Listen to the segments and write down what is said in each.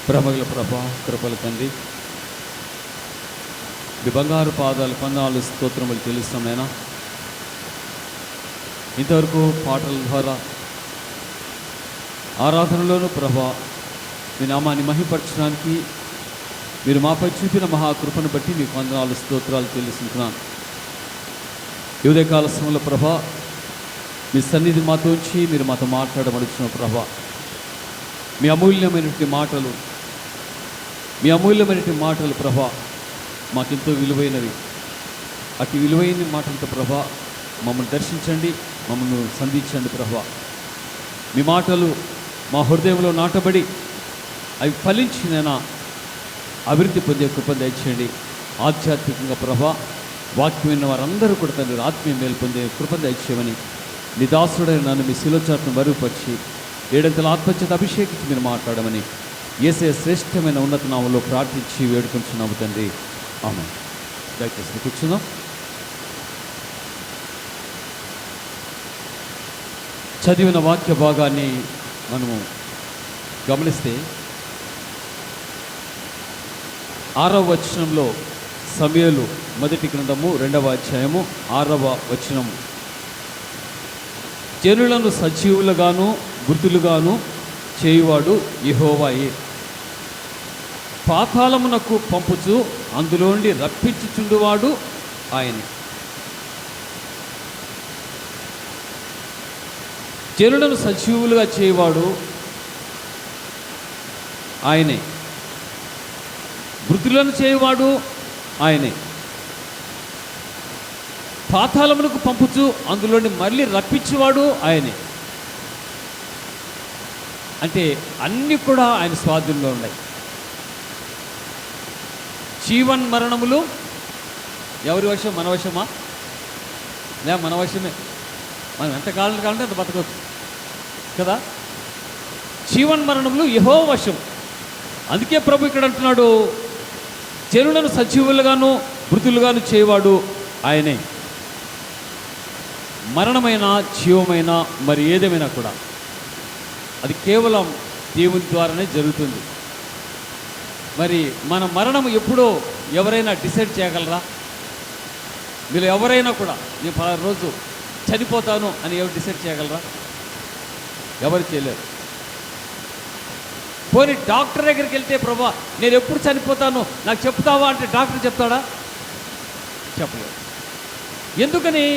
ప్రేమగల ప్రభా, కృపల తండ్రి, మీ బంగారు పాదాలు వందనాలు స్తోత్రములు చెల్లిస్తున్నాయినా. ఇంతవరకు పాటల ద్వారా ఆరాధనలోను ప్రభా మీ నామాన్ని మహిమపరచడానికి మీరు మాపై చూపిన మహాకృపను బట్టి మీకు వందనాలు స్తోత్రాలు చెల్లిస్తున్నాను. ఈ ఉదయకాల సమయంలో ప్రభా మీ సన్నిధి మాతో ఉంచి మీరు మాతో మాట్లాడమడుచున్న ప్రభా, మీ అమూల్యమైనటువంటి మాటలు ప్రభా మాకెంతో విలువైనవి. అటు విలువైన మాటలతో ప్రభా మమ్మల్ని దర్శించండి, మమ్మల్ని సంధించండి ప్రభా. మీ మాటలు మా హృదయంలో నాటబడి అవి ఫలించినైనా అభివృద్ధి పొందే కృప దయచేయండి. ఆధ్యాత్మికంగా ప్రభా వాక్యమైన వారందరూ కూడా తండ్రి ఆత్మీయ మేలు పొందే కృప దయచేయమని నీ దాసుడైన నన్ను మీ శిలోచాట్ను బరువుపరిచి ఏడంతల ఆత్మచేత అభిషేకించి మీరు మాట్లాడమని యేసయ్య శ్రేష్టమైన ఉన్నత నామంలో ప్రార్థించి వేడుకొంచున్నాము తండ్రి, ఆమేన్. దయచేసి కూర్చుందాం. చదివిన వాక్య భాగాన్ని మనము గమనిస్తే 6వ వచనంలో సమూయేలు మొదటి గ్రంథము 2వ అధ్యాయము 6వ వచనం, జనులను సజీవులుగాను మృతులుగాను చేయువాడు యెహోవాయే, పాతాళమునకు పంపుచు అందులోండి రప్పించుచుండువాడు ఆయనే. జనులను సజీవులుగా చేయవాడు ఆయనే, మృతులను చేయవాడు ఆయనే, పాతాళమునకు పంపుచు అందులోని మళ్ళీ రప్పించేవాడు ఆయనే. అంటే అన్నీ కూడా ఆయన స్వాధీనంలో ఉన్నాయి. జీవన్ మరణములు ఎవరి వశం? మన వశమా? మన వశమే. మనం ఎంతకాలం కావాలంటే అంత బతకవచ్చు కదా. జీవన్ మరణములు యెహోవా వశం. అందుకే ప్రభు ఇక్కడ అంటున్నాడు, జనులను సజీవులుగాను మృతులుగాను చేయవాడు ఆయనే. మరణమైన జీవమైన మరి ఏదేమైనా కూడా అది కేవలం దేవుని ద్వారానే జరుగుతుంది. మరి మన మరణం ఎప్పుడో ఎవరైనా డిసైడ్ చేయగలరా? మీరు ఎవరైనా కూడా నేను పలానా రోజు చనిపోతాను అని ఎవరు డిసైడ్ చేయగలరా? ఎవరు చేయలేరు. పోనీ డాక్టర్ దగ్గరికి వెళ్తే, ప్రభా నేను ఎప్పుడు చనిపోతాను నాకు చెప్తావా అంటే డాక్టర్ చెప్తాడా? చెప్పలేడు. ఎందుకని?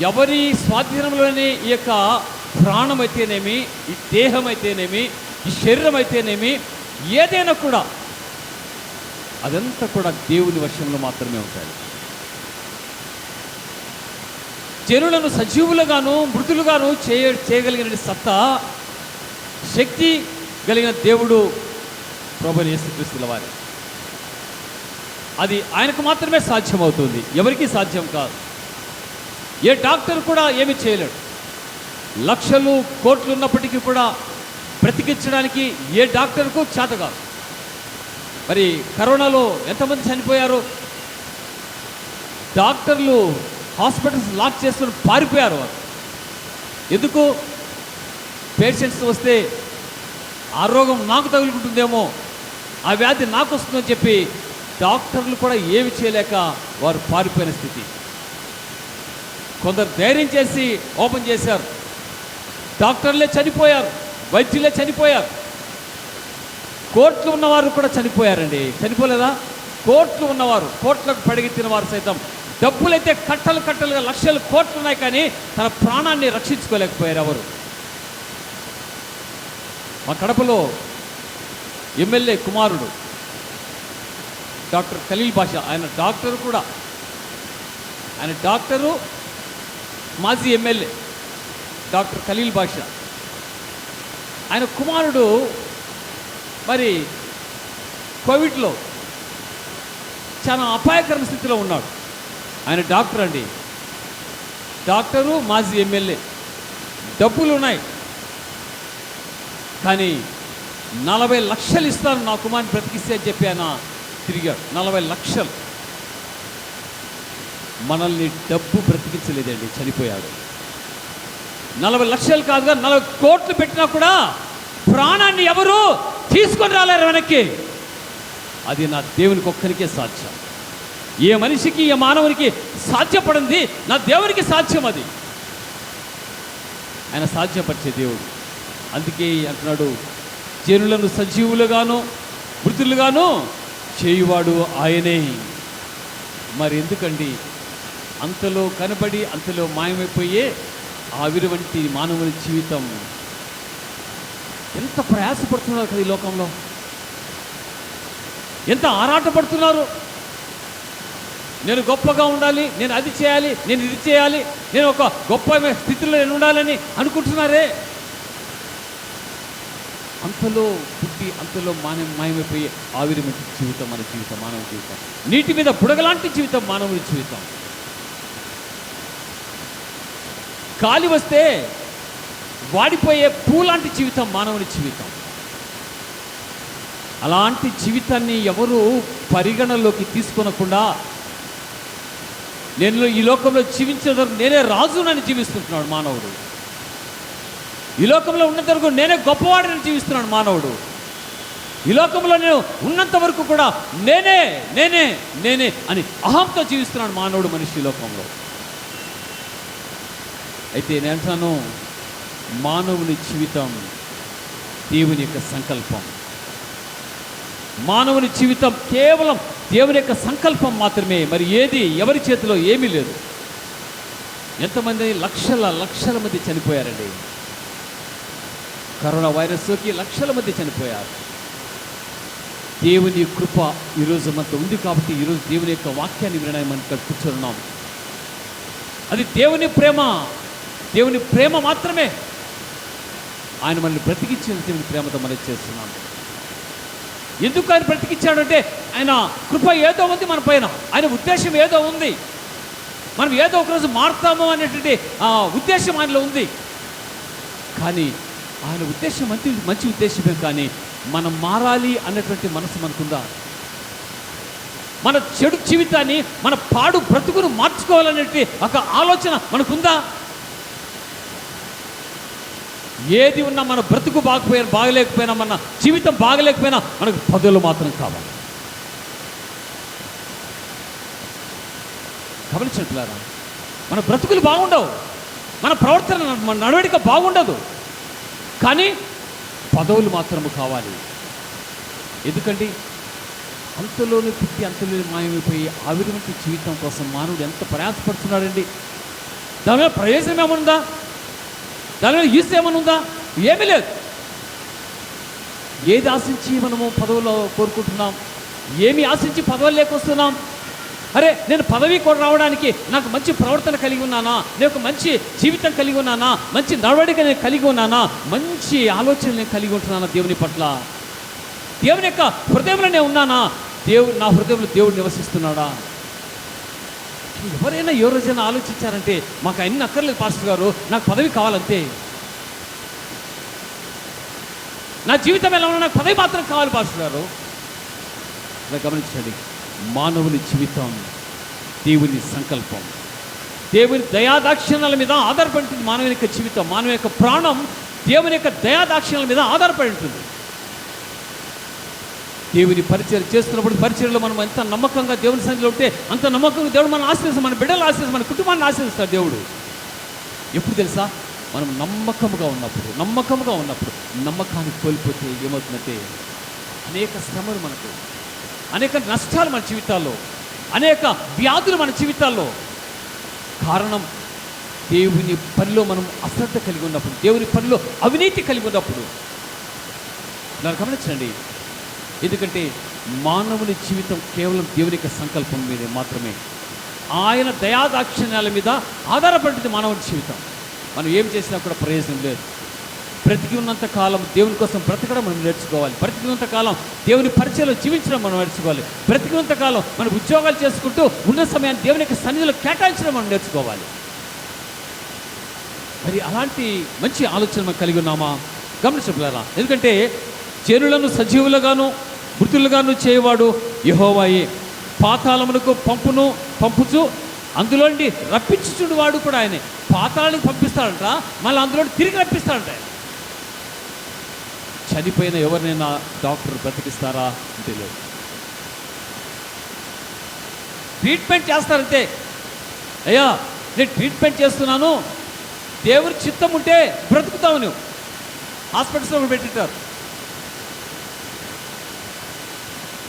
ఎవరి స్వాధీనంలోనే ఈ యొక్క ప్రాణం అయితేనేమి, ఈ దేహం అయితేనేమి, ఈ శరీరం అయితేనేమి, ఏదైనా కూడా అదంతా కూడా దేవుని వశంలో మాత్రమే ఉంటాయి. జనులను సజీవులుగాను మృతులుగాను చేయగలిగిన సత్తా, శక్తి కలిగిన దేవుడు ప్రభువైన యేసుక్రీస్తుల వారే. అది ఆయనకు మాత్రమే సాధ్యమవుతుంది, ఎవరికీ సాధ్యం కాదు. ఏ డాక్టర్ కూడా ఏమీ చేయలేడు. లక్షలు కోట్లు ఉన్నప్పటికీ కూడా బ్రతికించడానికి ఏ డాక్టర్కు చేత కాదు. మరి కరోనాలో ఎంతమంది చనిపోయారు? డాక్టర్లు హాస్పిటల్స్ లాక్ చేసుకుని పారిపోయారు. ఎందుకు? పేషెంట్స్ వస్తే ఆ రోగం నాకు తగులుకుంటుందేమో, ఆ వ్యాధి నాకు వస్తుందని చెప్పి డాక్టర్లు కూడా ఏమి చేయలేక వారు పారిపోయిన స్థితి. కొందరు ధైర్యం చేసి ఓపెన్ చేశారు. డాక్టర్లే చనిపోయారు, వైద్యులే చనిపోయారు. కోట్లు ఉన్నవారు కూడా చనిపోయారండి. చనిపోలేదా? కోట్లు ఉన్నవారు, కోట్లకు పడిగెత్తిన వారు సైతం, డబ్బులైతే కట్టలు కట్టలుగా లక్షలు కోట్లు ఉన్నాయి, కానీ తన ప్రాణాన్ని రక్షించుకోలేకపోయారు ఎవరు. మా కడపలో ఎమ్మెల్యే కుమారుడు డాక్టర్ ఖలీల్ బాషా, ఆయన డాక్టరు కూడా, ఆయన డాక్టరు, మాజీ ఎమ్మెల్యే డాక్టర్ ఖలీల్ బాషా. ఆయన కుమారుడు మరి కోవిడ్లో చాలా అపాయకర స్థితిలో ఉన్నాడు. ఆయన డాక్టర్ అండి, డాక్టరు, మాజీ ఎమ్మెల్యే, డబ్బులు ఉన్నాయి, కానీ 40 లక్షలు ఇస్తాను నా కుమారుని బ్రతికిస్తే అని చెప్పి ఆయన తిరిగాడు. 40 లక్షలు. మనల్ని డబ్బు బ్రతికించలేదండి, చనిపోయాడు. 40 లక్షలు కాదుగా 40 కోట్లు పెట్టినా కూడా ప్రాణాన్ని ఎవరు తీసుకొని రాలేరు వెనక్కి. అది నా దేవునికి ఒక్కరికే సాధ్యం. ఏ మనిషికి, ఏ మానవునికి సాధ్యపడింది నా దేవునికి సాధ్యం. అది ఆయన సాధ్యపరిచే దేవుడు. అందుకే అంటున్నాడు, జనులను సజీవులుగాను మృతులుగాను చేయువాడు ఆయనే. మరి ఎందుకండి అంతలో కనబడి అంతలో మాయమైపోయే ఆవిరి వంటి మానవుని జీవితం ఎంత ప్రయాసపడుతున్నారు కదా ఈ లోకంలో, ఎంత ఆరాటపడుతున్నారు. నేను గొప్పగా ఉండాలి, నేను అది చేయాలి, నేను ఇది చేయాలి, నేను ఒక గొప్ప స్థితిలో నేను ఉండాలని అనుకుంటున్నారే. అంతలో పుట్టి అంతలో మాయమైపోయే ఆవిరి వంటి జీవితం మన జీవితం, మానవ జీవితం. నీటి మీద బుడగలాంటి జీవితం మానవుని జీవితం. గాలి వస్తే వాడిపోయే పూలాంటి జీవితం మానవుని జీవితం. అలాంటి జీవితాన్ని ఎవరు పరిగణలోకి తీసుకొనకుండా నేను ఈ లోకంలో జీవించేందుకు నేనే రాజునని జీవిస్తున్నాడు మానవుడు. ఈ లోకంలో ఉన్నంత వరకు నేనే గొప్పవాడిని జీవిస్తున్నాడు మానవుడు. ఈ లోకంలో నేను ఉన్నంత వరకు కూడా నేనే నేనే నేనే అని అహంతో జీవిస్తున్నాడు మానవుడు, మనిషి లోకంలో. అయితే నేను అంటాను, మానవుని జీవితం దేవుని యొక్క సంకల్పం. మానవుని జీవితం కేవలం దేవుని యొక్క సంకల్పం మాత్రమే. మరి ఏది ఎవరి చేతిలో ఏమీ లేదు. ఎంతమంది లక్షల మంది చనిపోయారండి. కరోనా వైరస్ సోకి లక్షల మంది చనిపోయారు. దేవుని కృప ఈరోజు మనతో ఉంది కాబట్టి ఈరోజు దేవుని యొక్క వాక్యాన్ని వినడానికి మనం ఇక్కడ కూర్చున్నాం. అది దేవుని ప్రేమ, దేవుని ప్రేమ మాత్రమే. ఆయన మనల్ని బ్రతికించిన దేవుని ప్రేమతో మనం చేస్తున్నాం. ఎందుకు ఆయన బ్రతికించాడంటే ఆయన కృప ఏదో ఉంది మన పైన, ఆయన ఉద్దేశం ఏదో ఉంది. మనం ఏదో ఒకరోజు మారుతాము అనేటువంటి ఉద్దేశం ఆయనలో ఉంది. కానీ ఆయన ఉద్దేశం మంచి ఉద్దేశమే. కానీ మనం మారాలి అన్నటువంటి మనసు మనకుందా? మన చెడు జీవితాన్ని, మన పాడు బ్రతుకును మార్చుకోవాలనేటువంటి ఒక ఆలోచన మనకుందా? ఏది ఉన్నా మన బ్రతుకు బాగలేకపోయినా, మన జీవితం బాగలేకపోయినా మనకు పదవులు మాత్రం కావాలి. గమనించట్లేరా? మన బ్రతుకులు బాగుండవు, మన ప్రవర్తన, మన నడవడిక బాగుండదు, కానీ పదవులు మాత్రము కావాలి. ఎందుకండి అంతలోనే పుట్టి అంతలోనే మాయమైపోయి ఆవిరి వంటి జీవితం కోసం మానవుడు ఎంత ప్రయాసపడుతున్నాడండి. దానివల్ల ప్రయోజనం ఏమనుందా? దానివల్ల యూస్ ఏమనుందా? ఏమీ లేదు. ఏది ఆశించి మనము పదవులు కోరుకుంటున్నాం? ఏమి ఆశించి పదవులు లేకొస్తున్నాం? అరే నేను పదవి కూడా రావడానికి నాకు మంచి ప్రవర్తన కలిగి ఉన్నానా, నేను ఒక మంచి జీవితం కలిగి ఉన్నానా, మంచి నడవడిక నేను కలిగి ఉన్నానా, మంచి ఆలోచన నేను కలిగి ఉంటున్నానా దేవుని పట్ల, దేవుని యొక్క హృదయంలో నేను ఉన్నానా, నా హృదయంలో దేవుడు నివసిస్తున్నాడా? ఎవరైనా ఏ రోజైనా ఆలోచించారంటే మాకు అన్ని అక్కర్లేదు పాస్టర్ గారు, నాకు పదవి కావాలంతే, నా జీవితం ఎలా ఉన్నా నాకు పదవి మాత్రం కావాలి పాస్టర్ గారు. గమనించండి, మానవుని జీవితం దేవుని సంకల్పం, దేవుని దయాదాక్షిణ్యాల మీద ఆధారపడి ఉంటుంది. మానవుని యొక్క జీవితం, మానవ యొక్క ప్రాణం దేవుని యొక్క దయాదాక్షిణ్యాల మీద ఆధారపడి ఉంటుంది. దేవుని పరిచయం చేస్తున్నప్పుడు పరిచయంలో మనం ఎంత నమ్మకంగా దేవుని సన్నిధిలో ఉంటే అంత నమ్మకంగా దేవుడు మనం ఆశీర్వదిస్తాడు, మన బిడ్డలు ఆశీర్వదిస్తాడు, మన కుటుంబాన్ని ఆశీర్వదిస్తాడు దేవుడు. ఎప్పుడు తెలుసా? మనం నమ్మకంగా ఉన్నప్పుడు. నమ్మకాన్ని కోల్పోతే ఏమవుతుందంటే అనేక శ్రమలు మనకు, అనేక నష్టాలు మన జీవితాల్లో, అనేక వ్యాధులు మన జీవితాల్లో. కారణం దేవుని పనిలో మనం అశ్రద్ధ కలిగి ఉన్నప్పుడు, దేవుని పనిలో అవినీతి కలిగి ఉన్నప్పుడు. దాన్ని గమనించండి. ఎందుకంటే మానవుని జీవితం కేవలం దేవుని యొక్క సంకల్పం మీద మాత్రమే, ఆయన దయాదాక్షిణ్యాల మీద ఆధారపడింది మానవుని జీవితం. మనం ఏం చేసినా కూడా ప్రయోజనం లేదు. బ్రతికి ఉన్నంత కాలం దేవుని కోసం బ్రతకడం మనం నేర్చుకోవాలి. బ్రతికినంత కాలం దేవుని పరిచయంలో జీవించడం మనం నేర్చుకోవాలి. బ్రతికినంత కాలం మనం ఉద్యోగాలు చేసుకుంటూ ఉన్న సమయాన్ని దేవుని యొక్క సన్నిధిలో కేటాయించడం మనం నేర్చుకోవాలి. మరి అలాంటి మంచి ఆలోచన మనం కలిగి ఉన్నామా? గమనించగలరా? ఎందుకంటే జనులను సజీవులుగాను మృతులుగాను చేయవాడు యెహోవాయే. పాతాళమునకు పంపుచు అందులో నుండి రప్పించుచుడు వాడు కూడా ఆయనే. పాతాళానికి పంపిస్తాడంట, మళ్ళీ అందులో తిరిగి రప్పిస్తాడంట. చనిపోయిన ఎవరినైనా డాక్టర్ బ్రతికిస్తారా అంటే లేదు. ట్రీట్మెంట్ చేస్తారంతే. అయ్యా నేను ట్రీట్మెంట్ చేస్తున్నాను, దేవుడి చిత్తం ఉంటే బ్రతుకుతావు నువ్వు. హాస్పిటల్స్లో పెట్టింటారు,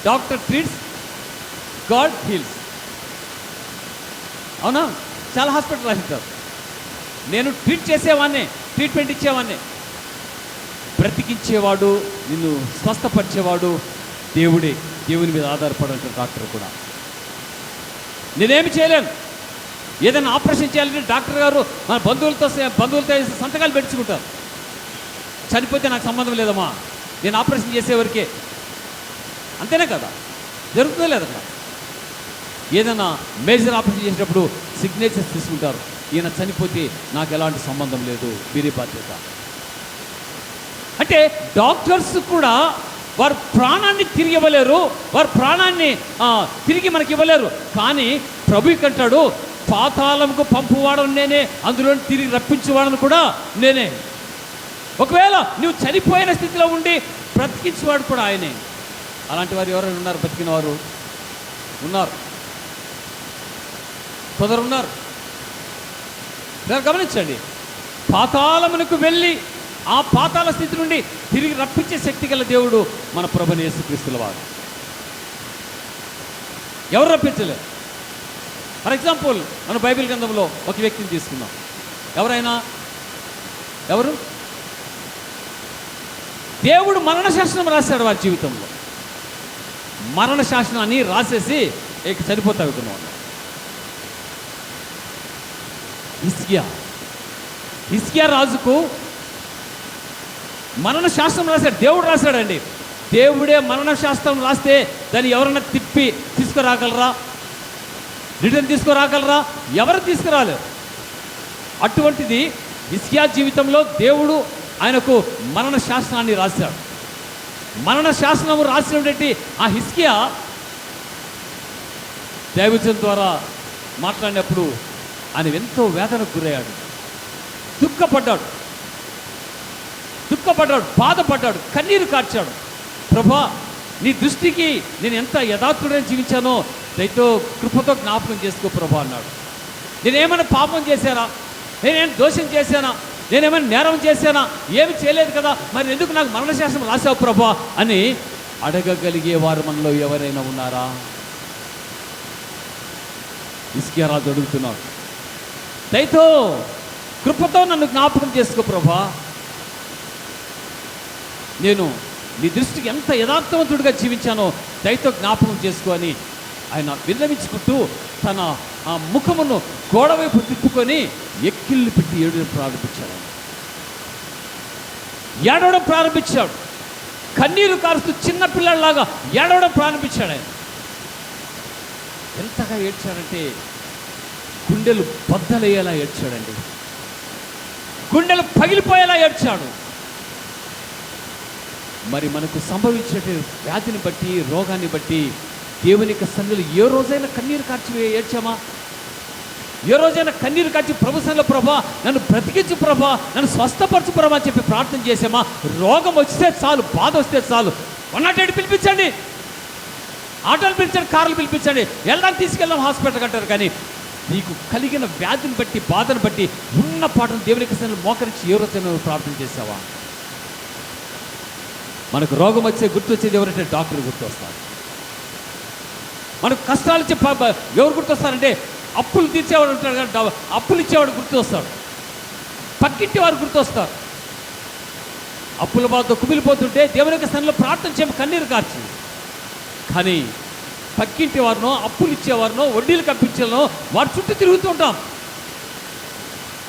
డాక్టర్ ట్రీట్స్, గాడ్ హీల్స్. అవునా? చాలా హాస్పిటల్ రాసిస్తారు. నేను ట్రీట్ చేసేవాడిని, ట్రీట్మెంట్ ఇచ్చేవాడిని. బ్రతికించేవాడు, నిన్ను స్వస్థపరిచేవాడు దేవుడే. దేవుని మీద ఆధారపడంటే డాక్టర్ కూడా. నేనేమి చేయలేను. ఏదైనా ఆపరేషన్ చేయాలంటే డాక్టర్ గారు మన బంధువులతో సంతకాలు పెట్టుకుంటారు. చనిపోతే నాకు సంబంధం లేదమ్మా, నేను ఆపరేషన్ చేసేవరకే. అంతేనే కదా, జరుగుతుందో లేదా? ఏదైనా మేజర్ ఆపరేషన్ చేసేటప్పుడు సిగ్నేచర్స్ తీసుకుంటారు. ఈయన చనిపోతే నాకు ఎలాంటి సంబంధం లేదు, వీరి బాధ్యత. అంటే డాక్టర్స్ కూడా వారు ప్రాణాన్ని తిరిగి ఇవ్వలేరు, వారు ప్రాణాన్ని తిరిగి మనకి ఇవ్వలేరు. కానీ ప్రభు కంటాడు, పాతాళంకు పంపువాడను నేనే, అందులో తిరిగి రప్పించేవాడను కూడా నేనే. ఒకవేళ నువ్వు చనిపోయిన స్థితిలో ఉండి బ్రతికించేవాడు కూడా ఆయనే. అలాంటి వారు ఎవరైనా ఉన్నారు? బ్రతికిన వారు ఉన్నారు, కొందరు ఉన్నారు. గమనించండి, పాతాళమునకు వెళ్ళి ఆ పాతాళ స్థితి నుండి తిరిగి రప్పించే శక్తి గల దేవుడు మన ప్రభువైన యేసుక్రీస్తుల వారు. ఎవరు రప్పించలేరు. ఫర్ ఎగ్జాంపుల్ మన బైబిల్ గ్రంథంలో ఒక వ్యక్తిని తీసుకుందాం. ఎవరు? దేవుడు మరణ శాసనం రాశాడు వారి జీవితంలో. మరణ శాసనాన్ని రాసేసి చనిపోతావు అనుకున్నాడు. హిజ్కియా రాజుకు మరణ శాస్త్రం రాశాడు, దేవుడు రాశాడండి. దేవుడే మరణ శాస్త్రం రాస్తే దాన్ని ఎవరన్నా తిప్పి తీసుకురాగలరా? రిటర్న్ తీసుకురాగలరా? ఎవరు తీసుకురాలేరు. అటువంటిది హిజ్కియా జీవితంలో దేవుడు ఆయనకు మరణ శాసనాన్ని రాశాడు. మరణ శాసనం రాసినటువంటి ఆ హిజ్కియా దైవజనుల ద్వారా మాట్లాడినప్పుడు ఆయన ఎంతో వేదనకు గురయ్యాడు, దుఃఖపడ్డాడు, బాధపడ్డాడు, కన్నీరు కార్చాడు. ప్రభా, నీ దృష్టికి నేను ఎంత యథార్థుడని జీవించానో దయతో కృపతో జ్ఞాపకం చేసుకో ప్రభా అన్నాడు. నేనేమైనా పాపం చేశానా? నేనేమైనా దోషం చేశానా? నేనేమైనా నేరం చేశానా? ఏమి చేయలేదు కదా, మరి ఎందుకు నాకు మరణశాసనం రాశావు ప్రభా అని అడగగలిగే వారు మనలో ఎవరైనా ఉన్నారా? హిజ్కియా రాజు అడుగుతున్నాడు, దయతో కృపతో నన్ను జ్ఞాపకం చేసుకో ప్రభా, నేను నీ దృష్టికి ఎంత యథార్థవంతుడిగా జీవించానో దయతో జ్ఞాపకం చేసుకో అని ఆయన విన్నవించుకుంటూ తన ఆ ముఖమును గోడవైపు తిప్పుకొని ఎక్కిళ్ళు పెట్టి ఏడవడం ప్రారంభించాడు. కన్నీరు కారుస్తూ చిన్నపిల్లలాగా ఏడవడం ప్రారంభించాడు. ఆయన ఎంతగా ఏడ్చాడంటే గుండెలు బద్దలయ్యేలా ఏడ్చాడండి, గుండెలు పగిలిపోయేలా ఏడ్చాడు. మరి మనకు సంభవించే వ్యాధిని బట్టి, రోగాన్ని బట్టి దేవుని యొక్క సన్నిధిలో ఏ రోజైనా కన్నీరు కార్చి ఏడ్చామా? ఏ రోజైనా కన్నీరు కార్చి ప్రభు సన్నిధిలో ప్రభా నన్ను బ్రతికించు ప్రభా, నన్ను స్వస్థపరచు ప్రభా అని చెప్పి ప్రార్థన చేసామా? రోగం వస్తే చాలు, బాధ వస్తే చాలు, 108 పిలిపించండి, ఆటోలు పిలిపించండి, కార్లు పిలిపించండి, తీసుకెళ్దాం హాస్పిటల్ అంటారు. కానీ నీకు కలిగిన వ్యాధిని బట్టి, బాధను బట్టి ఉన్న పాటను దేవుని యొక్క సన్నిధిలో మోకరించి ఏ రోజైనా ప్రార్థన చేసావా? మనకు రోగం వచ్చే గుర్తొచ్చేది ఎవరంటే డాక్టర్ గుర్తొస్తారు. మనకు కష్టాలు ఇచ్చే ఎవరు గుర్తొస్తారంటే అప్పులు తీర్చేవాడు ఉంటాడు కదా, అప్పులు ఇచ్చేవాడు గుర్తొస్తాడు, పక్కింటి వారు గుర్తొస్తారు. అప్పుల బాధతో కుమిలిపోతుంటే దేవుని యొక్క సన్నిధిలో ప్రార్థన చేయడం కన్నీరు కార్చింది. కానీ పక్కింటి వారినో, అప్పులు ఇచ్చేవారినో, వడ్డీలు కప్పించాలనో వారి చుట్టూ తిరుగుతూ ఉంటాం.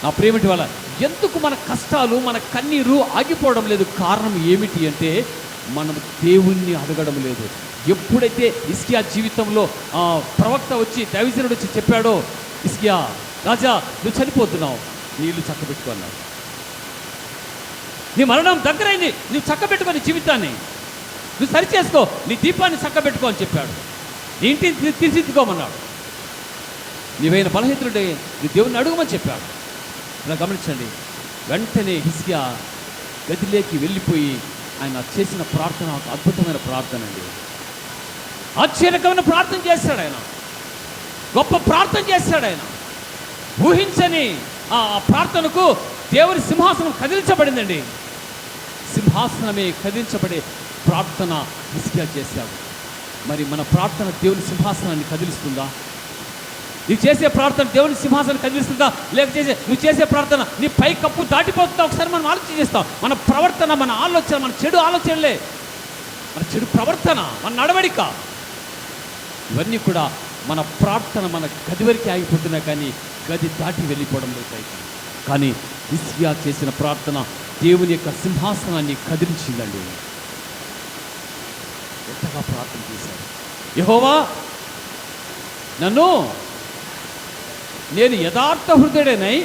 నా ప్రేమిటి వాళ్ళ ఎందుకు మన కష్టాలు, మన కన్నీరు ఆగిపోవడం లేదు? కారణం ఏమిటి అంటే మనం దేవుణ్ణి అడగడం లేదు. ఎప్పుడైతే హిజ్కియా జీవితంలో ప్రవక్త వచ్చి, దైవజనుడు వచ్చి చెప్పాడో, హిజ్కియా రాజా నువ్వు చనిపోతున్నావు, నీళ్ళు చక్కబెట్టుకున్నావు, నీ మరణం దగ్గరైంది, నువ్వు చక్కబెట్టుకొని జీవితాన్ని నువ్వు సరిచేసుకో, నీ దీపాన్ని చక్కబెట్టుకో అని చెప్పాడు. నీ ఇంటిని తీర్చిదిద్దుకోమన్నాడు. నీవైన బలహీనుడే నీ దేవుణ్ణి అడుగుమని చెప్పాడు. ఇలా గమనించండి, వెంటనే హిజ్కియా గదిలోకి వెళ్ళిపోయి ఆయన చేసిన ప్రార్థన ఒక అద్భుతమైన ప్రార్థన అండి. ఆశ్చర్యకరమైన ప్రార్థన చేశాడు ఆయన, గొప్ప ప్రార్థన చేశాడు ఆయన. ఊహించని ఆ ప్రార్థనకు దేవుని సింహాసనం కదిలించబడిందండి. సింహాసనమే కదిలించబడే ప్రార్థన హిజ్కియా చేశాడు. మరి మన ప్రార్థన దేవుని సింహాసనాన్ని కదిలిస్తుందా? నువ్వు చేసే ప్రార్థన దేవుని సింహాసనం కదిలిస్తుందా? లేకపోతే నువ్వు చేసే ప్రార్థన నీ పై కప్పు దాటిపోతుందా? ఒకసారి మనం ఆలోచన చేస్తాం. మన ప్రవర్తన, మన ఆలోచన, మన చెడు ఆలోచనలే, మన చెడు ప్రవర్తన, మన నడవడిక, ఇవన్నీ కూడా మన ప్రార్థన మన గది వరకు ఆగిపోతున్నా కానీ గది దాటి వెళ్ళిపోవడం లేదు. కానీ హిజ్కియా చేసిన ప్రార్థన దేవుని యొక్క సింహాసనాన్ని కదిలించిందండి. ఎంతగా ప్రార్థన చేశాడు. యెహోవా, నేను యథార్థ హృదయుడనై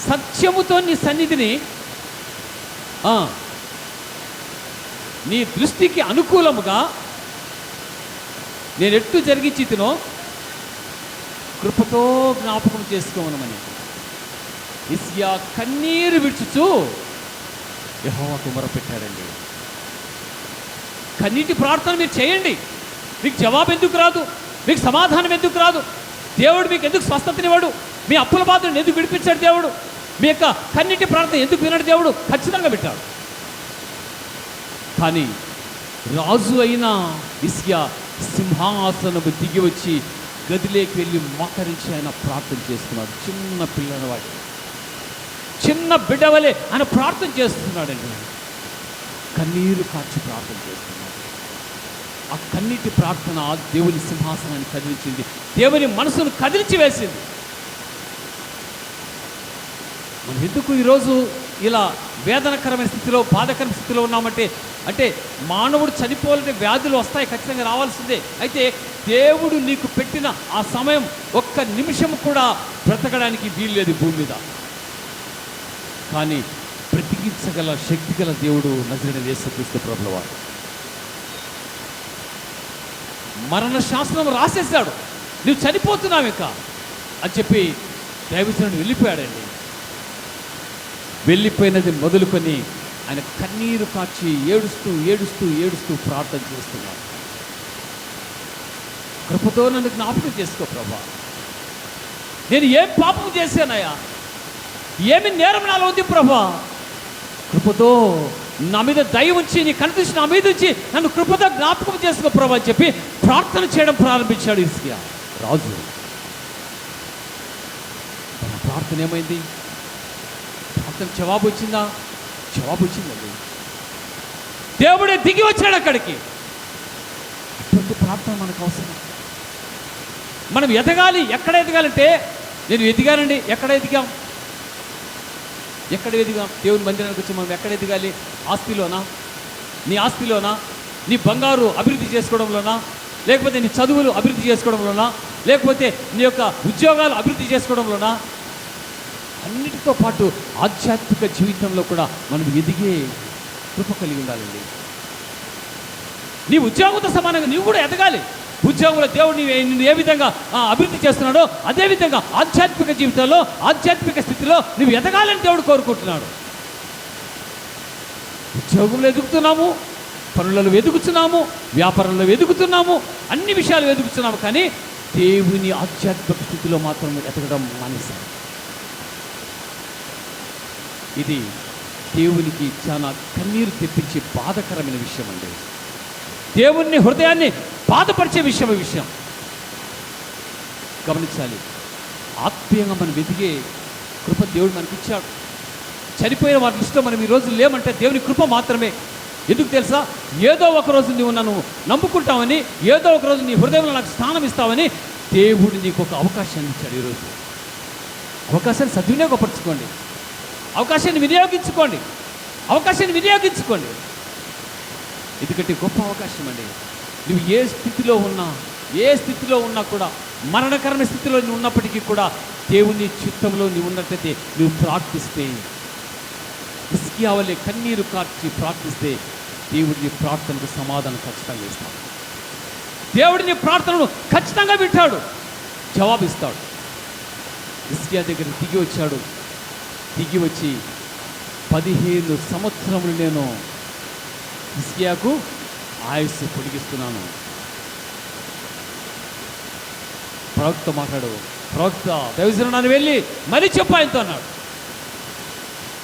సత్యముతో నీ సన్నిధిని నీ దృష్టికి అనుకూలముగా నేను ఎట్టు జరిగించితినో కృపతో జ్ఞాపకం చేసుకోమనమని హిజ్కియా కన్నీరు విడుచుచు యెహోవాకు మొరపెట్టాడండి. కన్నీటి ప్రార్థన మీరు చేయండి. మీకు జవాబు ఎందుకు రాదు? మీకు సమాధానం ఎందుకు రాదు? దేవుడు మీకు ఎందుకు స్వస్థతనివ్వడు? మీ అప్పుల బాధను ఎందుకు విడిపించాడు దేవుడు? మీ యొక్క కన్నీటి ప్రార్థన ఎందుకు వినడు దేవుడు? ఖచ్చితంగా వింటాడు. కానీ రాజు అయిన హిజ్కియా సింహాసనము దిగి వచ్చి గదిలోకి వెళ్ళి మోకరించి ఆయన ప్రార్థన చేస్తున్నాడు. చిన్న పిల్లవాడు, చిన్న బిడ్డవలే ఆయన ప్రార్థన చేస్తున్నాడండి. కన్నీరు కార్చి ప్రార్థన చేస్తున్నాడు. ఆ కన్నీటి ప్రార్థన దేవుని సింహాసనాన్ని కదిలించింది, దేవుని మనసును కదిలించి వేసింది. మనం ఎందుకు ఈరోజు ఇలా వేదనకరమైన స్థితిలో, బాధకరమైన స్థితిలో ఉన్నామంటే, అంటే మానవుడు చనిపోవాలంటే వ్యాధులు వస్తాయి, ఖచ్చితంగా రావాల్సిందే. అయితే దేవుడు నీకు పెట్టిన ఆ సమయం ఒక్క నిమిషం కూడా బ్రతకడానికి వీలు లేదు భూమి మీద. కానీ బ్రతికించగల శక్తి గల దేవుడు నజరేయుడైన యేసుక్రీస్తు ప్రభువారు. మరణ శాసనం రాసేశాడు, నువ్వు చనిపోతున్నావు ఇక అని చెప్పి దైవజనుడు వెళ్ళిపోయాడండి. వెళ్ళిపోయినది మొదలుకొని ఆయన కన్నీరు కార్చి ఏడుస్తూ ఏడుస్తూ ఏడుస్తూ ప్రార్థన చేస్తున్నాడు. కృపతో నన్ను జ్ఞాపకం చేసుకో ప్రభా, నేను ఏం పాపం చేశానయ్యా, ఏమి నేరం నాలో ఉంది ప్రభా, కృపతో నా మీద దయ ఉంచి, నీ కనిపించి నా మీద ఉంచి నన్ను కృపతో జ్ఞాపకం చేసుకో ప్రభా అని చెప్పి ప్రార్థన చేయడం ప్రారంభించాడు హిజ్కియా రాజు. తన ప్రార్థన ఏమైంది? ప్రార్థన జవాబు వచ్చిందా? జవాబు వచ్చిందండి. దేవుడే దిగి వచ్చాడు అక్కడికి. అటువంటి ప్రార్థన మనకు అవసరం. మనం ఎదగాలి. ఎక్కడ ఎదగాలంటే, నేను ఎదిగానండి. ఎక్కడ ఎదిగాం? దేవుని మందిరానికి వచ్చి మనం ఎక్కడ ఎదగాలి? ఆస్తిలోనా? నీ ఆస్తిలోనా? నీ బంగారు అభివృద్ధి చేసుకోవడంలోనా? లేకపోతే నీ చదువులు అభివృద్ధి చేసుకోవడంలోనా? లేకపోతే నీ యొక్క ఉద్యోగాలు అభివృద్ధి చేసుకోవడంలోనా? అన్నిటితో పాటు ఆధ్యాత్మిక జీవితంలో కూడా మనం ఎదిగే కృప కలిగి ఉండాలండి. నీ ఉద్యోగంతో సమానంగా నువ్వు కూడా ఎదగాలి. ఉద్యోగంలో దేవుడు నిన్ను ఏ విధంగా అభివృద్ధి చేస్తున్నాడో అదేవిధంగా ఆధ్యాత్మిక జీవితంలో, ఆధ్యాత్మిక స్థితిలో నువ్వు ఎదగాలని దేవుడు కోరుకుంటున్నాడు. ఉద్యోగంలో ఎదుగుతున్నాము, పనులలో ఎదుగుతున్నాము, వ్యాపారంలో ఎదుగుతున్నాము, అన్ని విషయాలు ఎదుగుతున్నాము. కానీ దేవుని ఆధ్యాత్మిక స్థితిలో మాత్రం ఎదగడం మానేశాము. ఇది దేవునికి చాలా కన్నీరు తెప్పించే బాధకరమైన విషయం అండి. దేవుని హృదయాన్ని బాధపరిచే విషయం గమనించాలి. ఆత్మీయంగా మనం ఎదిగే కృప దేవుడు మనకి ఇచ్చాడు. చనిపోయిన వాటి లిస్టులో మనం ఈరోజు లేమంటే దేవుని కృప మాత్రమే. ఎందుకు తెలుసా? ఏదో ఒకరోజు నువ్వు నన్ను నమ్ముకుంటావని, ఏదో ఒకరోజు నీ హృదయంలో నాకు స్థానం ఇస్తావని దేవుడు నీకు ఒక అవకాశాన్ని ఇచ్చాడు. ఈరోజు అవకాశాన్ని సద్వినియోగపరచుకోండి, అవకాశాన్ని వినియోగించుకోండి. ఎందుకంటే గొప్ప అవకాశం అండి. నువ్వు ఏ స్థితిలో ఉన్నా కూడా, మరణకరమైన స్థితిలో నువ్వు ఉన్నప్పటికీ కూడా దేవుని చిత్తంలో నువ్వు ఉన్నట్లయితే నువ్వు ప్రార్థిస్తే, హిజ్కియా వలె కన్నీరు కార్చి ప్రార్థిస్తే దేవుడిని ప్రార్థనకు సమాధానం ఖచ్చితంగా ఇస్తాడు. దేవుడిని ప్రార్థనను ఖచ్చితంగా వింటాడు, జవాబిస్తాడు. హిజ్కియా దగ్గర దిగి వచ్చి 15 సంవత్సరములు నేను హిజ్కియాకు ఆయుస్సు పొడిగిస్తున్నాను. ప్రవక్త మాట్లాడు, ప్రవక్త దైవజనుడు వెళ్ళి మరీ చెప్పు ఆయనతో అన్నాడు.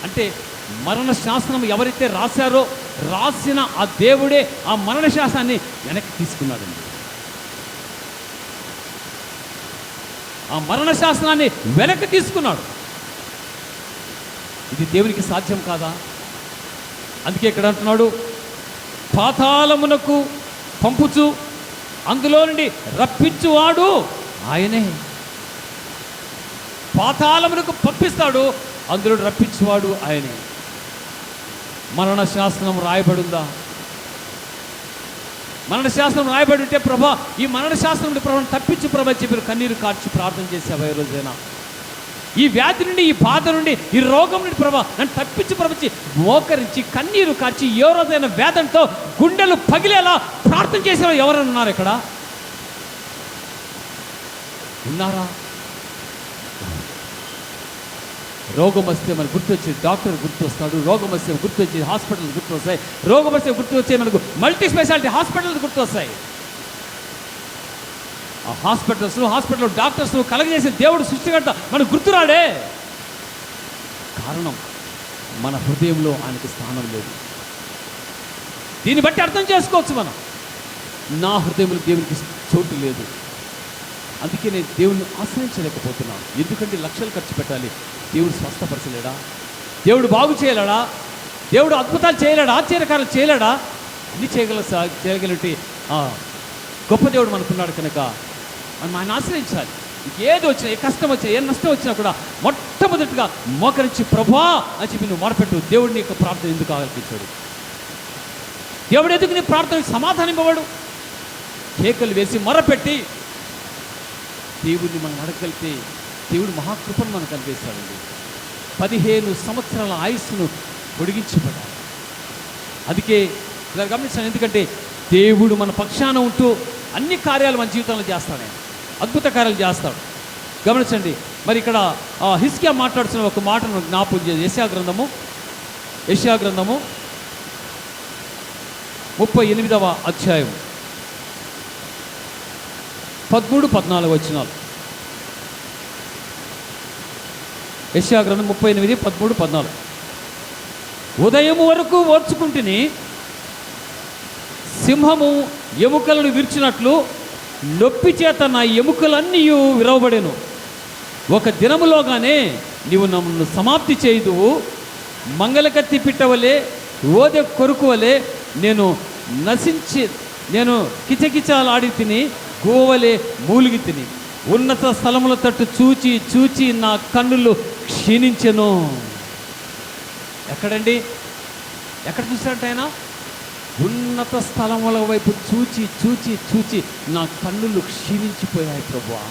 అంటే మరణ శాసనం ఎవరైతే రాశారో రాసిన ఆ దేవుడే ఆ మరణ శాసనాన్ని వెనక్కి తీసుకున్నాడండి. ఆ మరణ శాసనాన్ని వెనక్కి తీసుకున్నాడు. ఇది దేవునికి సాధ్యం కాదా? అందుకే ఇక్కడ అంటున్నాడు, పాతాళమునకు పంపుచు అందులో నుండి రప్పించువాడు ఆయనే. పాతాళమునకు పంపిస్తాడు, అందులో రప్పించువాడు ఆయనే. మరణ శాసనం రాయబడిందా? మరణ శాసనం రాయబడి ఉంటే ప్రభా ఈ మరణ శాసనం నుండి ప్రభావం తప్పించు ప్రభా చెప్పి కన్నీరు కార్చి ప్రార్థన చేసావా ఏ రోజైనా? ఈ వ్యాధి నుండి, ఈ బాధ నుండి, ఈ రోగం నుండి ప్రభా నన్ను తప్పించి ప్రభావించి మోకరించి కన్నీరు కార్చి ఏ రోజైనా వేదంతో గుండెలు పగిలేలా ప్రార్థన చేసేవారు ఎవరైనా ఉన్నారు ఇక్కడ? ఉన్నారా? రోగం వస్తే మనకు గుర్తొచ్చి డాక్టర్ గుర్తొస్తాడు, రోగం వస్తే గుర్తొచ్చి హాస్పిటల్స్ గుర్తొస్తాయి, రోగం వస్తే గుర్తొచ్చే మనకు మల్టీ స్పెషాలిటీ హాస్పిటల్స్ గుర్తొస్తాయి. ఆ హాస్పిటల్లో డాక్టర్స్ కలగజేసే దేవుడు సృష్టికర్త మనకు గుర్తురాడే. కారణం మన హృదయంలో ఆయనకు స్థానం లేదు. దీన్ని బట్టి అర్థం చేసుకోవచ్చు మనం, నా హృదయంలో దేవునికి చోటు లేదు. అందుకే నేను దేవుణ్ణి ఆశ్రయించలేకపోతున్నాను. ఎందుకంటే లక్షలు ఖర్చు పెట్టాలి, దేవుడు స్వస్థపరచలేడా? దేవుడు బాగు చేయలేడా? దేవుడు అద్భుతాలు చేయలేడా? ఆశ్చర్యకారాలు చేయలేడా? అన్ని చేయగలిగినట్టు గొప్ప దేవుడు మనకున్నాడు కనుక మనం ఆయన ఆశ్రయించాలి. ఏది వచ్చినా, ఏ కష్టం వచ్చినా, ఏ నష్టం వచ్చినా కూడా మొట్టమొదటిగా మోకరించి ప్రభువా అని చెప్పి నువ్వు మొరపెట్టు. దేవుడిని యొక్క ప్రార్థన ఎందుకు ఆలకించాడు? దేవుడు ఎందుకు నీ ప్రార్థనకు సమాధానం ఇవ్వడు? కేకలు వేసి మొరపెట్టి దేవుడిని మనం అడగలిగితే దేవుడు మహాకృపను మనకు కలిగేస్తాడండి. 15 సంవత్సరాల ఆయుస్సును పొడిగించబడాలి. అందుకే ఇలా గమనించాను, ఎందుకంటే దేవుడు మన పక్షాన ఉంటూ అన్ని కార్యాలు మన జీవితంలో చేస్తాడు. ఆయన అద్భుత కార్యాలు చేస్తాడు. గమనించండి, మరి ఇక్కడ హిజ్కియా మాట్లాడుతున్న ఒక మాటను జ్ఞాపకం చేసి యెషయా గ్రంథము 38వ అధ్యాయం 13-14 వచనాలు. యెషయా గ్రంథం 38, 13, 14. ఉదయం వరకు ఓర్చుకుంటుని సింహము ఎముకలను విరిచినట్లు నొప్పి చేత నా ఎముకలన్నీ విరవబడెను. ఒక దినములోగానే నీవు నన్ను సమాప్తి చేయుదువు. మంగళకత్తి పిట్టవలే, ఓదె కొరుకు వలె నేను కిచకిచాలాడి తిని, గోవలే మూలిగి తిని, ఉన్నత స్థలముల తట్టు చూచి చూచి నా కన్నులు క్షీణించెను. ఎక్కడండి? ఎక్కడ చూశాడంట ఆయన? ఉన్నత స్థలముల వైపు చూచి చూచి చూచి నా కన్నులు క్షీణించిపోయాయి ప్రభువా.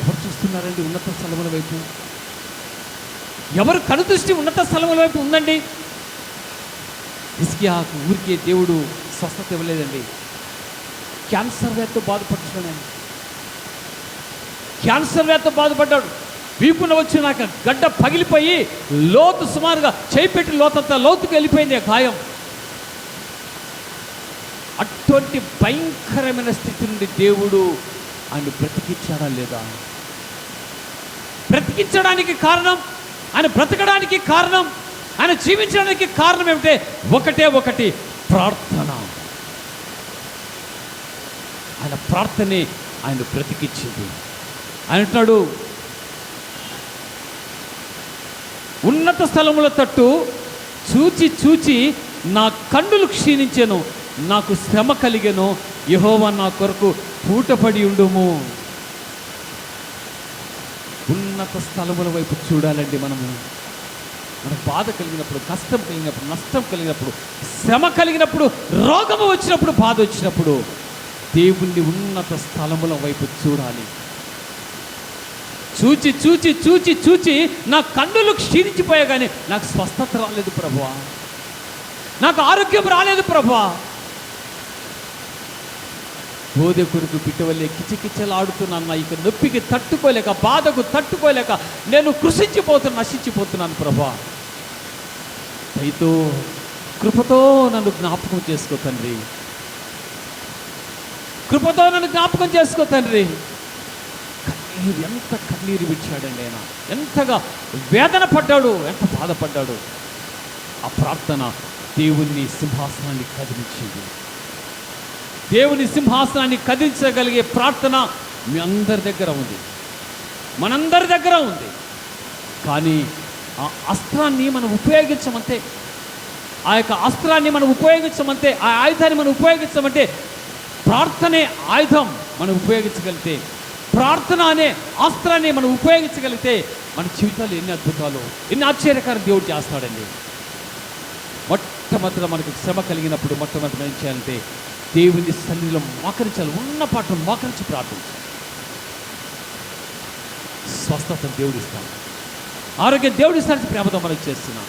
ఎవరు చూస్తున్నారండి ఉన్నత స్థలముల వైపు? ఎవరు కనుదృష్టి ఉన్నత స్థలముల వైపు ఉందండి? హిజ్కియాకు ఊరికే దేవుడు స్వస్థత ఇవ్వలేదండి. క్యాన్సర్ వ్యాధితో బాధపడుతున్నాడు. క్యాన్సర్ వ్యాధితో బాధపడ్డాడు. వీపున వచ్చి నాకు గడ్డ పగిలిపోయి లోతు సుమారుగా చేయిపెట్టి లోతంతా లోతుకు వెళ్ళిపోయింది ఆ గాయం. అటువంటి భయంకరమైన స్థితి నుండి దేవుడు ఆయన బ్రతికించాడా లేదా? బ్రతికించడానికి కారణం, ఆయన బ్రతకడానికి కారణం, ఆయన జీవించడానికి కారణం ఏమిటే? ఒకటి ప్రార్థన. ఆయన ప్రార్థనే ఆయన బ్రతికించింది. ఆయన అంటున్నాడు, ఉన్నత స్థలముల తట్టు చూచి చూచి నా కన్నులు క్షీణించెను, నాకు శ్రమ కలిగెను, యెహోవా నా కొరకు పూటపడి ఉండుము. ఉన్నత స్థలముల వైపు చూడాలండి మనము. మనకు బాధ కలిగినప్పుడు, కష్టం కలిగినప్పుడు, నష్టం కలిగినప్పుడు, శ్రమ కలిగినప్పుడు, రోగము వచ్చినప్పుడు, బాధ వచ్చినప్పుడు దేవుణ్ణి ఉన్నత స్థలముల వైపు చూడాలి. చూచి చూచి చూచి చూచి నా కన్నులు క్షీణించిపోయా కానీ నాకు స్వస్థత రాలేదు ప్రభువా, నాకు ఆరోగ్యం రాలేదు ప్రభువా. బోధె కొరకు పిట్టవల్లే కిచకిచలాడుతున్నాను. ఇక నొప్పికి తట్టుకోలేక, బాధకు తట్టుకోలేక నేను నశించిపోతున్నాను ప్రభా. దయతో కృపతో నన్ను జ్ఞాపకం చేసుకో తండ్రి, కృపతో నన్ను జ్ఞాపకం చేసుకో తండ్రి. ఎంత కన్నీరు విడిచాడండి ఆయన, ఎంతగా వేదన పడ్డాడు, ఎంత బాధపడ్డాడు. ఆ ప్రార్థన దేవుని సింహాసనాన్ని కదిలించింది. దేవుని సింహాసనాన్ని కదిలించగలిగే ప్రార్థన మీ అందరి దగ్గర ఉంది, మనందరి దగ్గర ఉంది. కానీ ఆ అస్త్రాన్ని మనం ఉపయోగించమంటే, ఆ యొక్క అస్త్రాన్ని మనం ఉపయోగించమంటే, ఆ ఆయుధాన్ని మనం ఉపయోగించమంటే, ప్రార్థనే ఆయుధం మనం ఉపయోగించగలిగితే, ప్రార్థన అనే అస్త్రాన్ని మనం ఉపయోగించగలిగితే మన జీవితాలు ఎన్ని అద్భుతాలు, ఎన్ని ఆశ్చర్యకారం దేవుడు చేస్తాడండి. మొట్టమొదట మనకు శ్రమ కలిగినప్పుడు మొట్టమొదటి ఏం చేయాలంటే దేవుని సన్నిధిలో మోకరించాలి, ఉన్న పాటలు మోకరించి ప్రార్థించాలి. స్వస్థతను దేవుడిస్తాను, ఆరోగ్యం దేవుడిస్తానికి ప్రేమతో మనకు చేస్తున్నాం.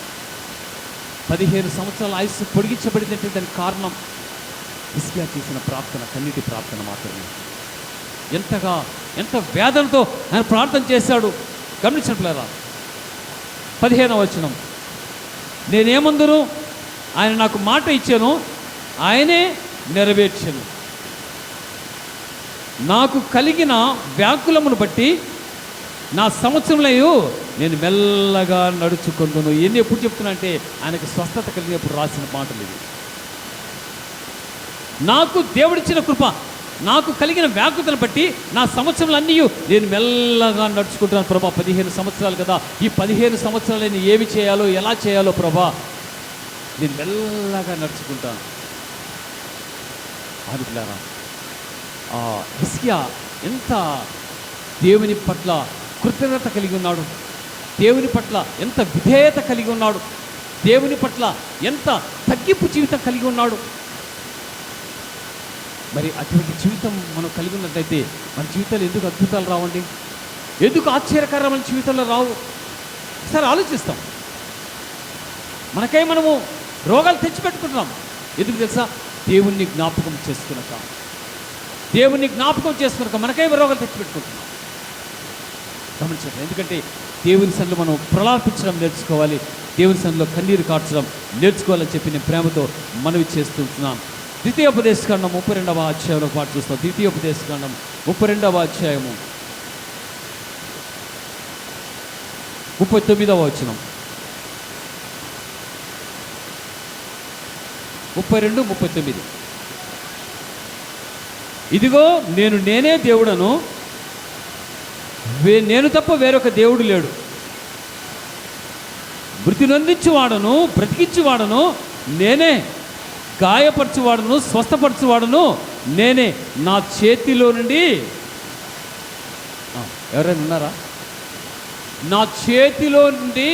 15 సంవత్సరాల ఆయుస్సు పొడిగించబడిందంటే దానికి కారణం హిజ్కియా చేసిన ప్రార్థన, కన్నీటి ప్రార్థన మాత్రమే. ఎంత వేదనతో ఆయన ప్రార్థన చేశాడు గమనించినట్లేరా. 15వ వచనం, నేనేమందును, ఆయన నాకు మాట ఇచ్చాను, ఆయనే నెరవేర్చను. నాకు కలిగిన వ్యాకులమును బట్టి నా సంవత్సరంలో నేను మెల్లగా నడుచుకుంటున్నాను. ఎన్ని ఎప్పుడు చెప్తున్నా అంటే ఆయనకు స్వస్థత కలిగినప్పుడు రాసిన మాటలు ఇవి. నాకు దేవుడిచ్చిన కృప, నాకు కలిగిన వ్యాకుతను బట్టి నా సంవత్సరాలు అన్నీ నేను మెల్లగా నడుచుకుంటున్నాను ప్రభా. 15 సంవత్సరాలు కదా, ఈ 15 సంవత్సరాలు నేను ఏమి చేయాలో, ఎలా చేయాలో ప్రభా, నేను మెల్లగా నడుచుకుంటాను. ఆదిపిల్లారా, హిజ్కియా ఎంత దేవుని పట్ల కృతజ్ఞత కలిగి ఉన్నాడు, దేవుని పట్ల ఎంత విధేయత కలిగి ఉన్నాడు, దేవుని పట్ల ఎంత తగ్గింపు జీవితం కలిగి ఉన్నాడు. మరి అటువంటి జీవితం మనం కలిగి ఉన్నట్లయితే మన జీవితాలు ఎందుకు అద్భుతాలు రావండి, ఎందుకు ఆశ్చర్యకరమైన జీవితంలో రావు? సరే ఆలోచిస్తాం. మనకై మనము రోగాలు తెచ్చిపెట్టుకుంటున్నాం. ఎందుకు తెలుసా? దేవుణ్ణి జ్ఞాపకం చేసుకున్నాక, దేవుణ్ణి జ్ఞాపకం చేసుకున్నాక మనకై రోగాలు తెచ్చిపెట్టుకుంటున్నాం. గమనించండి. ఎందుకంటే దేవుని సన్నిధిలో మనం ప్రలాపించడం నేర్చుకోవాలి, దేవుని సన్నిధిలో కన్నీరు కార్చడం నేర్చుకోవాలని చెప్పి నేను ప్రేమతో మనవి చేస్తున్నాను. ద్వితీయోపదేశకాండం 32వ అధ్యాయంలో పాటు చూస్తాం. ద్వితీయోపదేశకాండం 32వ అధ్యాయము 39వ వచనం, 32, 39. ఇదిగో నేనే దేవుడను, నేను తప్ప వేరొక దేవుడు లేడు. మృతి నొందించువాడను, బ్రతికించువాడను నేనే, గాయపరచువాడను, స్వస్థపరచువాడను నేనే. నా చేతిలో నుండి ఎవరైనా ఉన్నారా? నా చేతిలో నుండి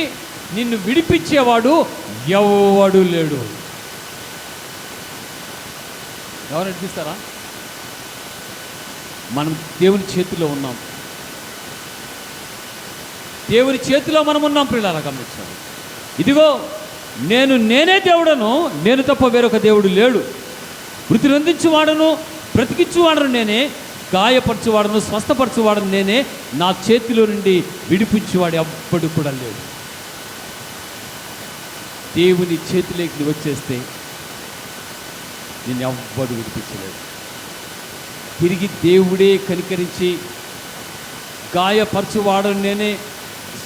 నిన్ను విడిపించేవాడు ఎవడు లేడు. ఎవరు నడిపిస్తారా? మనం దేవుని చేతిలో ఉన్నాం, దేవుని చేతిలో మనం ఉన్నాం. పిల్లల గమనించాలి. ఇదిగో నేనే దేవుడను, నేను తప్ప వేరొక దేవుడు లేడు. మృతి నొందించువాడను, బ్రతికించువాడను నేనే, గాయపరచువాడను, స్వస్థపరచువాడను నేనే. నా చేతిలో నుండి విడిపించేవాడు ఎవ్వడు కూడా లేడు. దేవుని చేతిలోకి వచ్చేస్తే నేను ఎవ్వడు విడిపించలేడు. తిరిగి దేవుడే కనికరించి గాయపరచువాడను నేనే,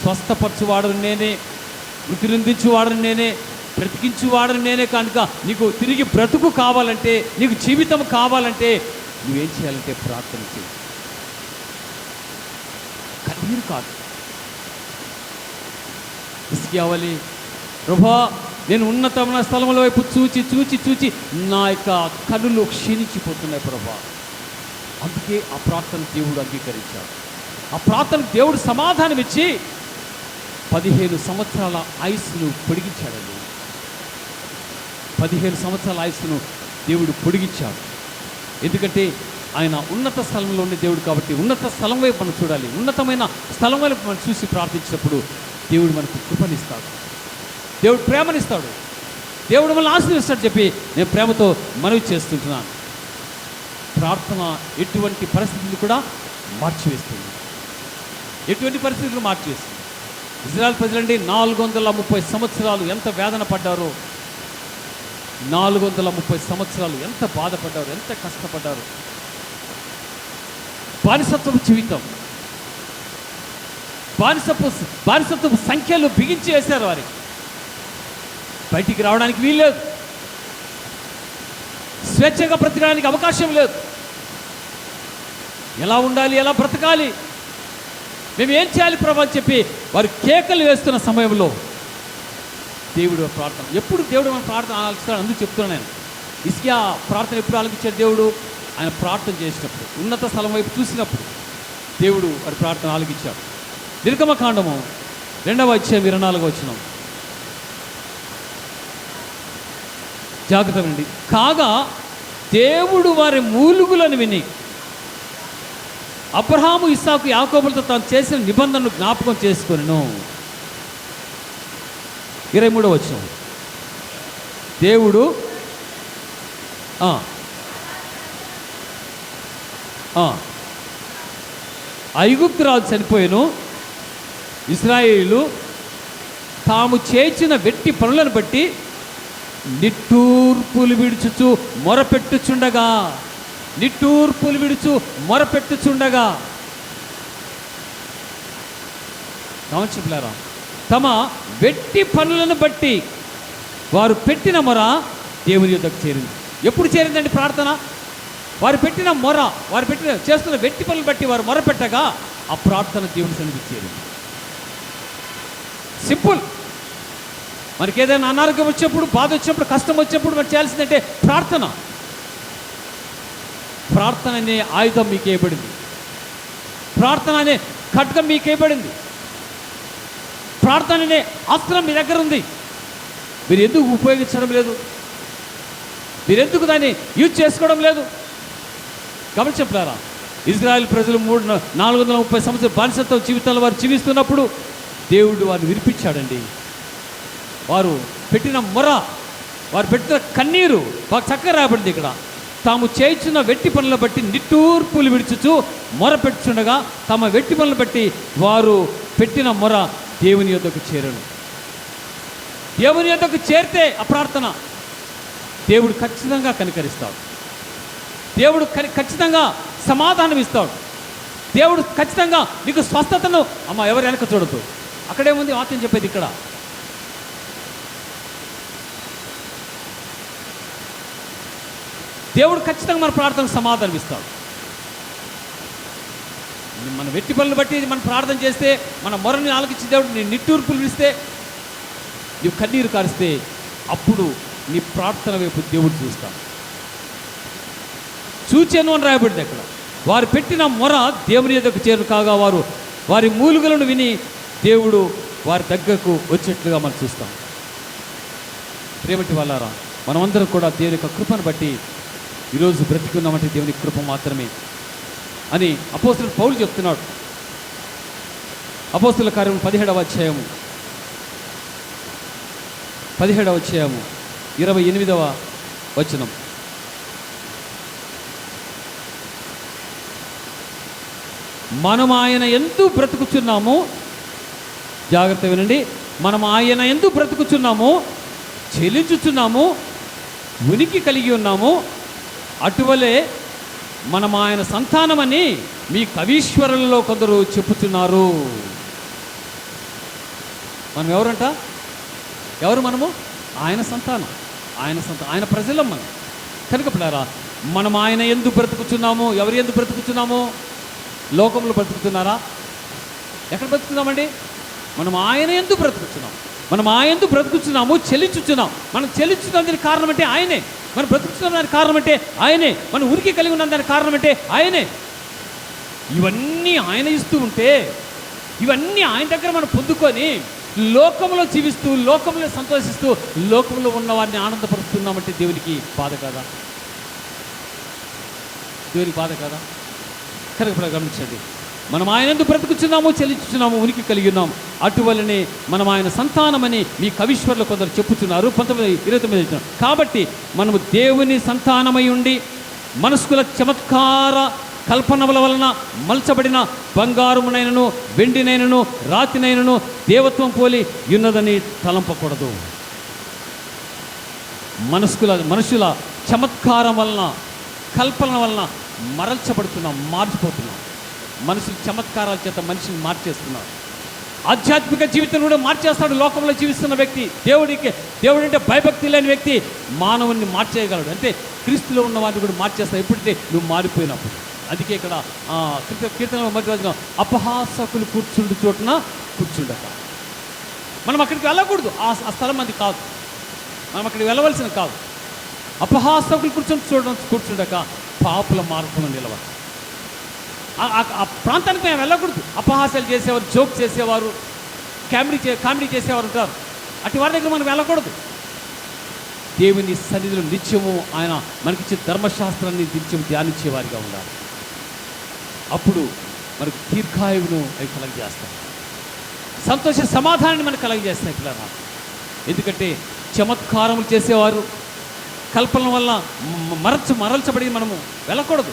స్వస్థపరచువాడను నేనే, మృతి నొందించువాడను నేనే, బ్రతికించువాడను నేనే. కనుక నీకు తిరిగి బ్రతుకు కావాలంటే, నీకు జీవితం కావాలంటే నువ్వేం చేయాలంటే ప్రార్థన చేయి. కన్నీరు కాదు. ఇసుకేవాలి, ప్రభా నేను ఉన్నతమైన స్థలముల వైపు చూచి చూచి చూచి నా యొక్క కన్నులు క్షీణించిపోతున్నాయి ప్రభా. అందుకే ఆ ప్రార్థన దేవుడు అంగీకరించాడు. ఆ ప్రార్థన దేవుడు సమాధానం ఇచ్చి 15 సంవత్సరాల ఆయుస్సును పొడిగించాడండి. 15 సంవత్సరాల ఆయుస్సును దేవుడు పొడిగించాడు. ఎందుకంటే ఆయన ఉన్నత స్థలంలో ఉండే దేవుడు కాబట్టి ఉన్నత స్థలం వైపు మనం చూడాలి. ఉన్నతమైన స్థలం వైపు మనం చూసి ప్రార్థించినప్పుడు దేవుడు మనకు కృపనిస్తాడు, దేవుడు ప్రేమనిస్తాడు, దేవుడు మనల్ని ఆశీర్వదిస్తాడు చెప్పి నేను ప్రేమతో మనవి చేస్తుంటున్నాను. ప్రార్థన ఎటువంటి పరిస్థితులు కూడా మార్చివేస్తుంది. ఎటువంటి పరిస్థితులు మార్చివేస్తుంది. ఇజ్రాయెల్ ప్రజలండి 430 సంవత్సరాలు ఎంత వేదన పడ్డారో, 430 సంవత్సరాలు ఎంత బాధపడ్డారు, ఎంత కష్టపడ్డారు. బానిసత్వపు జీవితం, బానిసత్వపు సంఖ్యలు బిగించి వేశారు. వారికి బయటికి రావడానికి వీల్లేదు, స్వేచ్ఛగా బ్రతకడానికి అవకాశం లేదు. ఎలా ఉండాలి, ఎలా బ్రతకాలి, మేము ఏం చేయాలి ప్రభు అని చెప్పి వారు కేకలు వేస్తున్న సమయంలో దేవుడు ప్రార్థన, ఎప్పుడు దేవుడు మన ప్రార్థన ఆలకిస్తాడు. అందుకు చెప్తున్నాను నేను, హిజ్కియా ప్రార్థన ఎప్పుడు ఆలకించాడు దేవుడు? ఆయన ప్రార్థన చేసినప్పుడు, ఉన్నత స్థలం వైపు చూసినప్పుడు దేవుడు వారి ప్రార్థన ఆలకించాడు. నిర్గమకాండము 2వ అధ్యాయం 24వ వచనం జాగ్రత్త వినండి. కాగా దేవుడు వారి మూలుగులను విని అబ్రహాము, ఇస్సాకు, యాకోబులతో తాను చేసిన నిబంధనను జ్ఞాపకం చేసుకొనెను. 23వ వచనం దేవుడు ఐగుప్తు రాజు చనిపోయాను, ఇశ్రాయేలు తాము చేసిన వెట్టి పనులను బట్టి నిట్టూర్పులు విడుచుచు మొరపెట్టుచుండగా, నిట్టూర్పులు విడుచు మొరపెట్టుచుండగా, గమనించలేరా, తమ వెట్టి పనులను బట్టి వారు పెట్టిన మొర దేవుని యొద్దకు చేరింది. ఎప్పుడు చేరిందండి ప్రార్థన? వారు పెట్టిన మొర, వారు చేస్తున్న వెట్టి పనులు బట్టి వారు మొరపెట్టగా ఆ ప్రార్థన దేవుని సన్నిధికి చేరింది. సింపుల్. మనకి ఏదైనా అనారోగ్యం వచ్చినప్పుడు, బాధ వచ్చినప్పుడు, కష్టం వచ్చినప్పుడు మనం చేయాల్సిందంటే ప్రార్థన. ప్రార్థన అనే ఆయుధం మీకు వేయబడింది, ప్రార్థన అనే ఖడ్గం మీకు వేయబడింది, ప్రార్థన అనే అస్త్రం మీ దగ్గర ఉంది. మీరు ఎందుకు ఉపయోగించడం లేదు? మీరు ఎందుకు దాన్ని యూజ్ చేసుకోవడం లేదు? గమనించలేరా, ఇజ్రాయెల్ ప్రజలు 430 సంవత్సరాల బానిసత్వ జీవితాలు వారు జీవిస్తున్నప్పుడు దేవుడు వారిని విడిపించాడండి. వారు పెట్టిన మొర, వారు పెట్టిన కన్నీరు బాగా చక్కగా రాబడింది ఇక్కడ. తాము చేయించిన వెట్టి పనులను బట్టి నిట్టూర్పులు విడుచుచు మొర పెట్టుచుండగా తమ వెట్టి పనులను బట్టి వారు పెట్టిన మొర దేవుని యొద్దకు చేరను. దేవుని యొద్దకు చేరితే ఆ ప్రార్థన దేవుడు ఖచ్చితంగా కనికరిస్తాడు. దేవుడు ఖచ్చితంగా సమాధానం ఇస్తాడు. దేవుడు ఖచ్చితంగా నీకు స్వస్థతను, అమ్మ ఎవరు వెనక చూడదు, అక్కడేముంది వాక్యం చెప్పేది ఇక్కడ. దేవుడు ఖచ్చితంగా మన ప్రార్థనకు సమాధానం ఇస్తాడు. మన వెట్టి పనులు బట్టి మనం ప్రార్థన చేస్తే, మన మొరని ఆలకించి దేవుడు నీ నిట్టూర్పులు విడిస్తే, నీవు కన్నీరు కారిస్తే, అప్పుడు నీ ప్రార్థన వైపు దేవుడు చూస్తాడు. చూచాను అని రాయబడింది అక్కడ. వారు పెట్టిన మొర దేవుని యొద్దకు చేరు కాగా వారు వారి మూలుగులను విని దేవుడు వారి దగ్గరకు వచ్చేట్లుగా మనం చూస్తాం. ప్రేమటి వాళ్ళారా, మనమందరం కూడా దేవుని యొక్క కృపను బట్టి ఈరోజు బ్రతికున్నామంటే దేవుని కృప మాత్రమే అని అపోస్తలుడు పౌలు చెప్తున్నాడు. అపోస్తలుల కార్యము 17వ అధ్యాయము 28వ వచనం. మనం ఆయన ఎందు బ్రతుకుచున్నాము, జాగ్రత్త వినండి, మనం ఆయన ఎందు బ్రతుకుచున్నాము, చెలించుచున్నాము, ఉనికి కలిగి ఉన్నాము, అటువలే మనం ఆయన సంతానమని మీ కవీశ్వరులలో కొందరు చెప్పుచున్నారు. మనం ఎవరంట? ఎవరు మనము? ఆయన సంతానం, ఆయన ప్రజలం మనం. కనుక పిల్లారా, మనం ఆయన ఎందు బ్రతుకుచున్నాము. ఎవరు ఎందు బ్రతుకుచున్నాము? లోకంలో బ్రతుకుతున్నారా? ఎక్కడ బ్రతుకుతున్నామండి? మనం ఆయన ఎందు బ్రతుకుతున్నాం. మనం ఆయన ఎందు బ్రతుకుతున్నాము, చెల్లించుచున్నాం. మనం చెల్లించుతున్న దానికి కారణం అంటే ఆయనే. మనం బ్రతుకుతున్న దానికి కారణం అంటే ఆయనే. మనం ఉనికి కలిగి ఉన్న దానికి కారణం అంటే ఆయనే. ఇవన్నీ ఆయన ఇస్తూ ఉంటే, ఇవన్నీ ఆయన దగ్గర మనం పొందుకొని లోకంలో జీవిస్తూ, లోకంలో సంతోషిస్తూ, లోకంలో ఉన్న వారిని ఆనందపరుస్తున్నామంటే దేవునికి బాధ కాదా? దేవునికి బాధ కాదా? కనుక గమనించండి, మనం ఆయన ఎందుకు బ్రతుకుచున్నాము, చెల్లించుచున్నాము, ఉనికి కలిగి ఉన్నాం. అటువలనే మనం ఆయన సంతానమని మీ కవీశ్వర్లు కొందరు చెప్పుచున్నారు. 19:29. కాబట్టి మనము దేవుని సంతానమై ఉండి మనస్కుల చమత్కార కల్పనల వలన మలచబడిన బంగారమునైనను వెండినైనను రాతినైనను దేవత్వం పోలి ఉన్నదని తలంపకూడదు. మనుషుల చమత్కారం వలన కల్పన వలన మరల్చబడుతున్నాం, మారిపోతున్నాం. మనుషుల చమత్కారాల చేత మనిషిని మార్చేస్తున్నాం. ఆధ్యాత్మిక జీవితం కూడా మార్చేస్తాడు. లోకంలో జీవిస్తున్న వ్యక్తి, దేవుడంటే భయభక్తి లేని వ్యక్తి మానవుని మార్చేయగలడు. అంటే క్రీస్తులో ఉన్న వారిని కూడా మార్చేస్తాడు ఎప్పుడైతే నువ్వు మారిపోయినప్పుడు. అందుకే ఇక్కడ కీర్తనలో మొదటి వచనం, అపహాసకులు కూర్చుండు చోటున కూర్చుండక. మనం అక్కడికి వెళ్ళకూడదు. ఆ స్థలం అది కాదు, మనం అక్కడికి వెళ్ళవలసిన కాదు. అపహాసకులు కూర్చుండక పాపుల మార్గంలో నిలవాలి. ఆ ప్రాంతానికి మేము వెళ్ళకూడదు. అపహాసాలు చేసేవారు, జోక్ చేసేవారు, కామెడీ చేసేవారు ఉంటారు. అటు వారి దగ్గర మనం వెళ్ళకూడదు. దేవుని సన్నిధిలో నిత్యము ఆయన మనకిచ్చే ధర్మశాస్త్రాన్ని నిత్యం ధ్యానించేవారిగా ఉండాలి. అప్పుడు మనకు దీర్ఘాయువును అవి కలగజేస్తాయి, సంతోష సమాధానాన్ని మనకు కలగజేస్తాయి పిల్లరా. ఎందుకంటే చమత్కారములు చేసేవారు, కల్పన వల్ల మరల్చబడి మనము వెళ్ళకూడదు.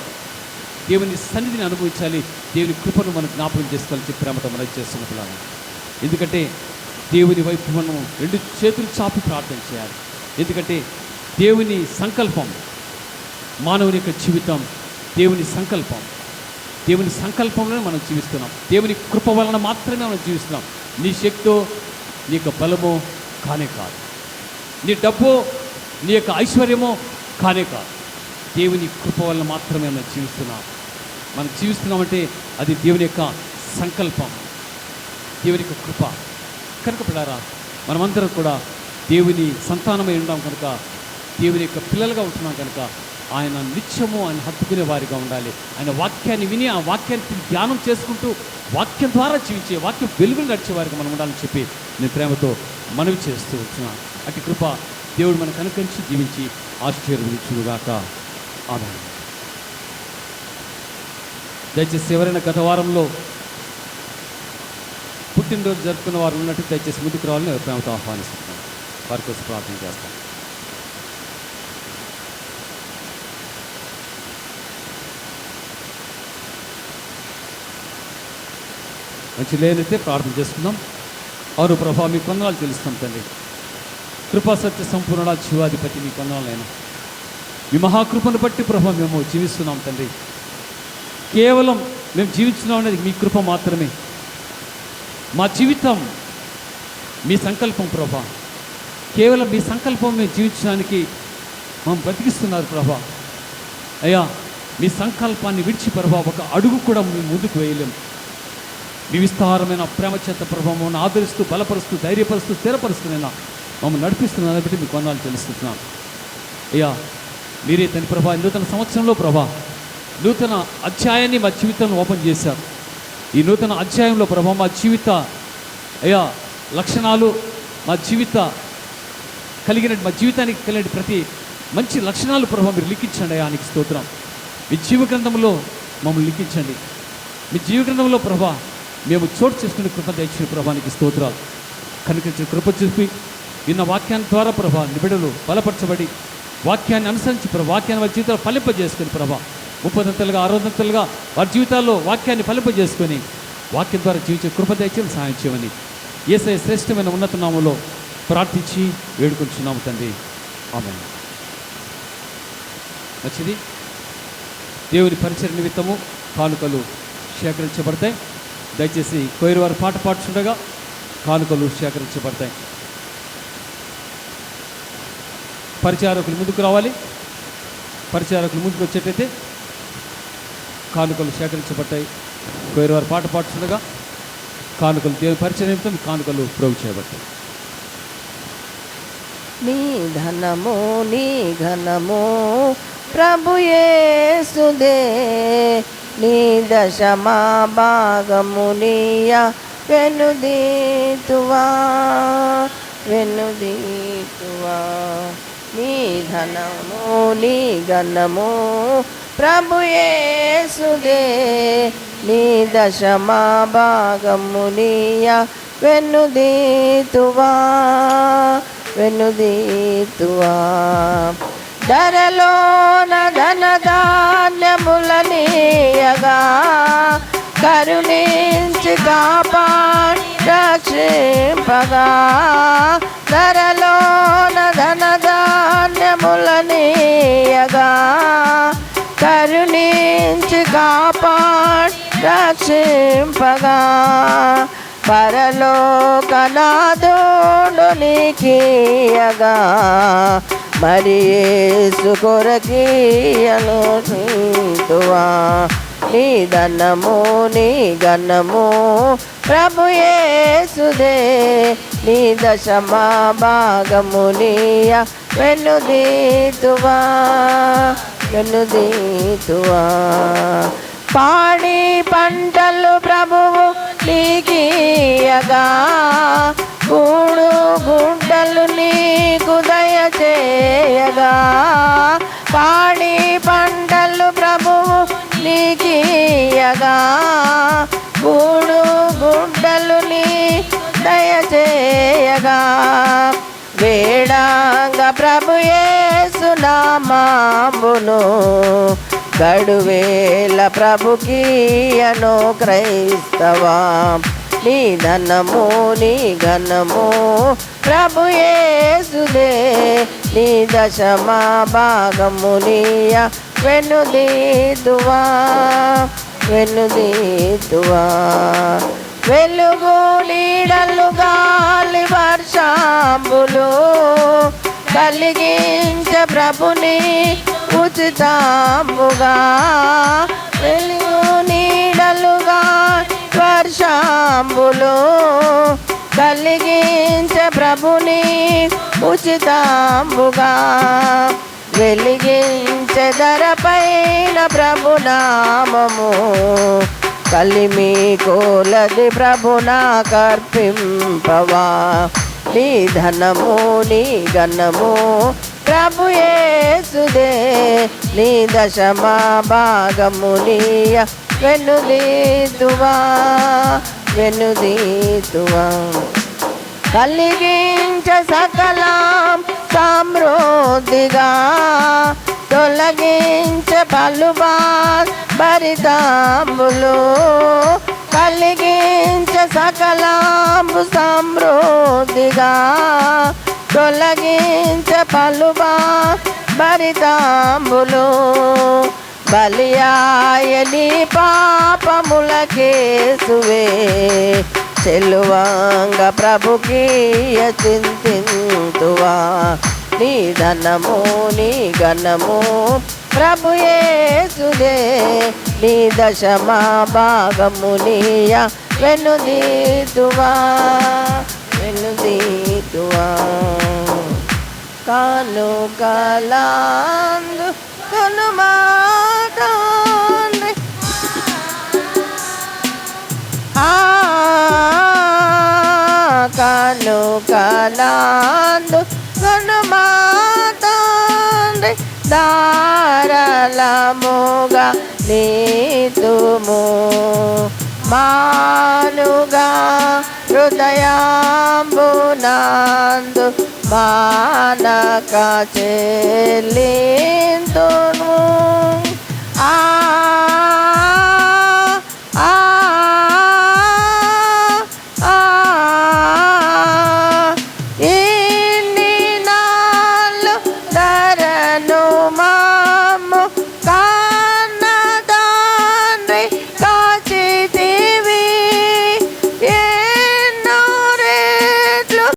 దేవుని సన్నిధిని అనుభవించాలి. దేవుని కృపను మనం జ్ఞాపకం చేసుకోవాలని చెప్పి ప్రేమతో మనం చేస్తున్న పిల్లలు. ఎందుకంటే దేవుని వైపు మనం 2 చేతులు చాపి ప్రార్థన చేయాలి. ఎందుకంటే దేవుని సంకల్పం, మానవుని యొక్క జీవితం దేవుని సంకల్పం. దేవుని సంకల్పంలోనే మనం జీవిస్తున్నాం. దేవుని కృప వలన మాత్రమే మనం జీవిస్తున్నాం. నీ శక్తో, నీ యొక్క బలమో కానే కాదు, నీ డబ్బో, నీ యొక్క ఐశ్వర్యమో కానే కాదు. దేవుని కృప వలన మాత్రమే మనం జీవిస్తున్నాం. మనం జీవిస్తున్నామంటే అది దేవుని యొక్క సంకల్పం, దేవుని యొక్క కృప. కనుక పిల్లారా, మనమందరం కూడా దేవుని సంతానమై ఉన్నాం కనుక, దేవుని యొక్క పిల్లలుగా ఉంటున్నాం కనుక ఆయన నిత్యము ఆయన హత్తుకునే వారిగా ఉండాలి. ఆయన వాక్యాన్ని విని ఆ వాక్యాన్ని ధ్యానం చేసుకుంటూ వాక్యం ద్వారా జీవించే, వాక్యం వెలుగులు నడిచే వారికి మనం ఉండాలని చెప్పి నేను ప్రేమతో మనవి చేస్తూ వచ్చినాను. అటు కృప దేవుడు మనకు అనుకరించి జీవించి ఆశీర్వదించుగాక. ఆమేన్. దయచేసి ఎవరైనా గత వారంలో పుట్టినరోజు జరుపుకున్న వారు ఉన్నట్టు దయచేసి ముందుకు రావాలని ప్రేమతో ఆహ్వానిస్తున్నాను. వారి కోసం ప్రార్థన చేస్తాను. మంచి లేనైతే ప్రార్థన చేసుకుందాం. అవును ప్రభా, మీ కొందనాలు తెలుస్తాం తండ్రి. కృపా సత్య సంపూర్ణ జీవాధిపతి మీ కొందనాలైనా మీ మహాకృపను బట్టి ప్రభా మేము జీవిస్తున్నాం తండ్రి. కేవలం మేము జీవిస్తున్నాం అనేది మీ కృప మాత్రమే. మా జీవితం మీ సంకల్పం ప్రభా. కేవలం మీ సంకల్పం మేము జీవించడానికి మనం బ్రతికిస్తున్నారు ప్రభా. అయ్యా, మీ సంకల్పాన్ని విడిచి ప్రభా ఒక అడుగు కూడా మేము ముందుకు వేయలేము. మీ విస్తారమైన ప్రేమ చేత ప్రభావం ఆదరిస్తూ, బలపరుస్తూ, ధైర్యపరుస్తూ, స్థిరపరుస్తూనైనా మమ్మల్ని నడిపిస్తున్నాను బట్టి మీకు వందనాలు తెలుస్తున్నాను. అయ్యా, మీరే తని ప్రభా నూతన సంవత్సరంలో ప్రభా నూతన అధ్యాయాన్ని మా జీవితంలో ఓపెన్ చేశారు. ఈ నూతన అధ్యాయంలో ప్రభా మా జీవిత అయ్యా లక్షణాలు, మా జీవితానికి కలిగిన ప్రతి మంచి లక్షణాలు ప్రభా మీరు లిఖించండి. అయ్యా నీకు స్తోత్రం. మీ జీవ గ్రంథంలో మమ్మల్ని లిఖించండి. మీ జీవ గ్రంథంలో ప్రభా మేము చోటు చేసుకునే కృప దయచిన ప్రభానికి స్తోత్రాలు. కనుక కృప చూపి విన్న వాక్యాన్ని ద్వారా ప్రభా నిబిడలు బలపరచబడి వాక్యాన్ని అనుసరించి ప్రభా వాక్యాన్ని వారి జీవితాలు ఫలింపజేసుకుని ప్రభా 30 60 వారి జీవితాల్లో వాక్యాన్ని ఫలింపజేసుకొని వాక్యం ద్వారా జీవించే కృప దయచేసి సహాయం చేయమని యేసయ్య శ్రేష్టమైన ఉన్నత నామములో ప్రార్థించి వేడుకొంచున్నాము తండ్రి. ఆమేన్. మంచిది. దేవుని పరిచయ నిమిత్తము కానుకలు సేకరించబడతాయి. దయచేసి కోయిరు వారు పాట పాడుతుండగా కానుకలు సేకరించబడతాయి. పరిచారకులు ముందుకు రావాలి. పరిచారకులు ముందుకు వచ్చేటైతే కానుకలు సేకరించబడతాయి. కోయిరు వారు పాట పాడుతుండగా కానుకలు దేవుని పరిచయ నిమిత్తం కానుకలు ప్రోగు చేయబడతాయి. నీ ధనము నీ ఘనము ప్రభు యేసుదే, నీ దశమా భాగము నీయ వెనుదీతువా నీ ధనము నీ ఘనము ప్రభు యేసుదే, నీ దశమా భాగము నీయ వెనుదీతువా ధరలోన ధన ధాన్యములనీయగా కరుణించి కాపాడి రక్షింపగా ధరలోన ధన ధాన్యములనీయగా కరుణించి కాపాడి రక్షింపగా పరలోకనాథుడు నీకీయగా మరి యేసు కొరకీయను తువా నీ ధనము నీ గణము ప్రభు యేసుదే నీ దశమా భాగము నీయ వెన్నుదీతువా వెన్నుదీతువా పాడి పంటలు ప్రభువు నీకీయగా కూడు గుడ్డలు నీకు దయచేయగా పాడి పంటలు ప్రభువు నీకీయగా కూడు గుడ్డలు నీ దయచేయగా వేడాంగ ప్రభు యేసు నామమును గడువేల ప్రభుకీయను క్రైస్తవా నీ ధనము నీ ఘనము ప్రభు యేసుదే నీ దశమా భాగము నీయ వెన్నుదీతువా వెన్నుదీతువా వెలుగు నీడలు గాలి వర్షాంబులు కలిగించే ప్రభుని ఉచితముగా వెలుగు నీడలుగా వర్షాంబులు కలిగించే ప్రభుని ఉచితముగా వెలిగించే ధరపైన ప్రభునామము కలిమి కోలది ప్రభునా కర్పింపవా నీ ధనము నీ గణము ప్రభు యేసుదే నీ దశమా భాగము నీయ వెన్నుదీతువా వెన్నుదీతువా కలిగించే సకలం సమృద్ధిగా తొలగించే పలుబా భరితాంబులు కలిగించే సకలంబు సమృద్ధిగా తొలగించే పలుబా భరితాంబులు బలియాయని పాపములకేసువే చెలువాంగ ప్రభుకీయ చింతింతువా నీ ధనము నీ గణము ప్రభు యేసుదే నీ దశమా భాగము నీయ వెన్నుదీతువా వెన్నుదీతువా కానుకలాందు కొనుమాటాండ్రి కానుకలాందు కొనుమాటాండ్రి దారలముగా నీతుము మానుగా హృదయాంబునందు మానక చెల్లి